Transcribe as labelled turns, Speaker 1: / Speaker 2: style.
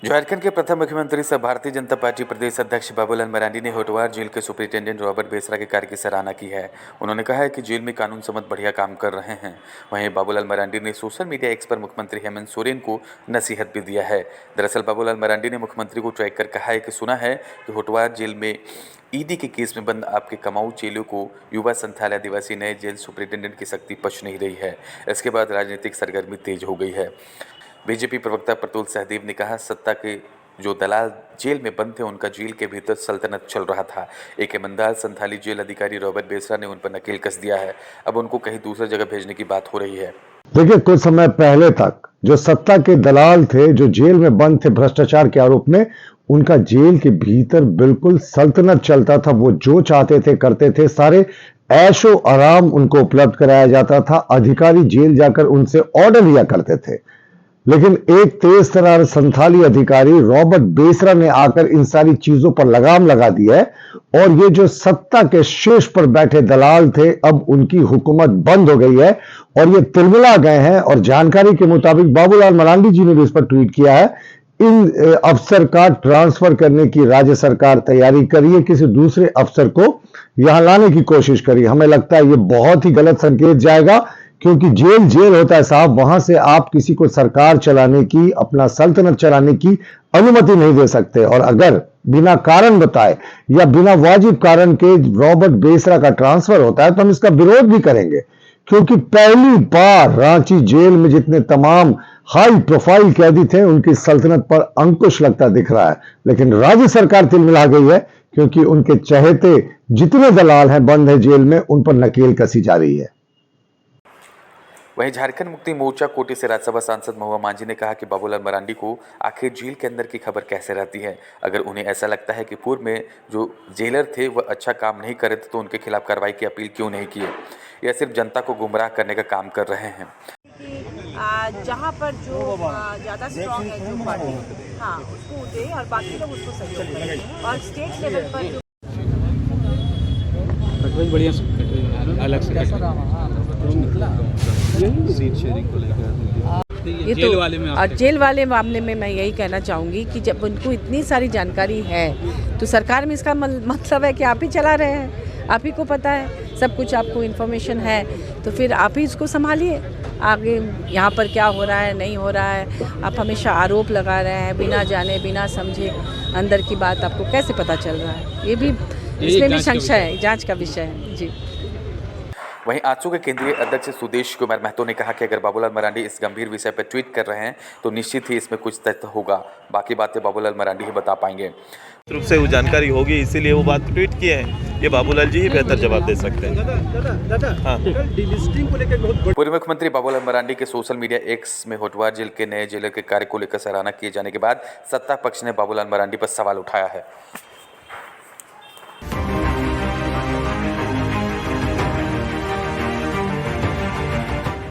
Speaker 1: झारखंड के प्रथम मुख्यमंत्री सह भारतीय जनता पार्टी प्रदेश अध्यक्ष बाबूलाल मरांडी ने होटवार जेल के सुपरिटेंडेंट रॉबर्ट बेसरा के कार्य की सराहना की है। उन्होंने कहा है कि जेल में कानून सम्मत बढ़िया काम कर रहे हैं। वहीं बाबूलाल मरांडी ने सोशल मीडिया एक्स पर मुख्यमंत्री हेमंत सोरेन को नसीहत भी दिया है। दरअसल बाबूलाल मरांडी ने मुख्यमंत्री को ट्रैक कर कहा है कि सुना है कि होटवार जेल में ईडी के केस में बंद आपके कमाऊ चेलों को युवा संथाल आदिवासी नए जेल सुपरिटेंडेंट की शक्ति पच नहीं रही है। इसके बाद राजनीतिक सरगर्मी तेज हो गई है। बीजेपी प्रवक्ता प्रतुल सहदेव ने कहा, सत्ता के जो दलाल जेल में बंद थे उनका जेल के भीतर सल्तनत चल रहा था। एक ईमानदार संथाली जेल अधिकारी रॉबर्ट बेसरा ने उन पर नकेल कस दिया है। अब उनको कहीं दूसरी जगह भेजने की बात हो रही है।
Speaker 2: देखिए, कुछ समय पहले तक जो सत्ता के दलाल थे, जो जेल में बंद थे भ्रष्टाचार के आरोप में, उनका जेल के भीतर बिल्कुल सल्तनत चलता था। वो जो चाहते थे करते थे, सारे ऐशो आराम उनको उपलब्ध कराया जाता था। अधिकारी जेल जाकर उनसे ऑर्डर लिया करते थे। लेकिन एक तेज तर्रार संथाली अधिकारी रॉबर्ट बेसरा ने आकर इन सारी चीजों पर लगाम लगा दी है और ये जो सत्ता के शीर्ष पर बैठे दलाल थे, अब उनकी हुकूमत बंद हो गई है और ये तिलमिला गए हैं। और जानकारी के मुताबिक बाबूलाल मरांडी जी ने भी इस पर ट्वीट किया है, इन अफसर का ट्रांसफर करने की राज्य सरकार तैयारी करी है, किसी दूसरे अफसर को यहां लाने की कोशिश करी। हमें लगता है ये बहुत ही गलत संकेत जाएगा, क्योंकि जेल जेल होता है साहब। वहां से आप किसी को सरकार चलाने की, अपना सल्तनत चलाने की अनुमति नहीं दे सकते। और अगर बिना कारण बताए या बिना वाजिब कारण के रॉबर्ट बेसरा का ट्रांसफर होता है तो हम इसका विरोध भी करेंगे, क्योंकि पहली बार रांची जेल में जितने तमाम हाई प्रोफाइल कैदी थे उनकी सल्तनत पर अंकुश लगता दिख रहा है। लेकिन राज्य सरकार तिलमिला गई है, क्योंकि उनके चहेते जितने दलाल हैं बंद है जेल में, उन पर नकेल कसी जा रही है।
Speaker 1: वहीं झारखंड मुक्ति मोर्चा कोटे से राज्यसभा सांसद महुआ मांझी ने कहा कि बाबूलाल मरांडी को आखिर जेल के अंदर की खबर कैसे रहती है। अगर उन्हें ऐसा लगता है कि पूर्व में जो जेलर थे वह अच्छा काम नहीं कर रहे थे तो उनके खिलाफ कार्रवाई की अपील क्यों नहीं की? यह सिर्फ जनता को गुमराह करने का काम कर रहे हैं।
Speaker 3: जहाँ पर जो ज़्यादा स्ट्रॉन्ग है जो पार्टी, हाँ, उसको दे और बाकी लोग उसको सहयोग करें। और स्टेट लेवल पर जो
Speaker 4: बढ़िया अलग से सीट शेयरिंग को लेकर
Speaker 3: ये तो जेल वाले मामले में मैं यही कहना चाहूँगी कि जब उनको इतनी सारी जानकारी है तो सरकार में इसका मतलब है कि आप ही चला रहे हैं, आप ही को पता है, सब कुछ आपको इन्फॉर्मेशन है, तो फिर आप ही इसको संभालिए। आगे यहाँ पर क्या हो रहा है नहीं हो रहा है, आप हमेशा आरोप लगा रहे हैं बिना जाने बिना समझे, अंदर की बात आपको कैसे पता चल रहा है? ये भी इसमें भी संशय है, जांच का विषय है जी।
Speaker 1: वहीं आजसू के केंद्रीय अध्यक्ष सुदेश कुमार महतो ने कहा कि अगर बाबूलाल मरांडी इस गंभीर विषय पर ट्वीट कर रहे हैं तो निश्चित ही इसमें कुछ तथ्य होगा। बाकी बातें बाबूलाल मरांडी ही बता पाएंगे।
Speaker 5: रूप से वो जानकारी होगी, इसीलिए वो बात ट्वीट किए हैं। ये बाबूलाल जी ही बेहतर जवाब दे सकते हैं।
Speaker 1: पूर्व मुख्यमंत्री बाबूलाल मरांडी के सोशल मीडिया एक्स में होटवार जेल के नए जेलर के कार्य को लेकर सराहना किए जाने के बाद सत्ता पक्ष ने बाबूलाल मरांडी पर सवाल उठाया है।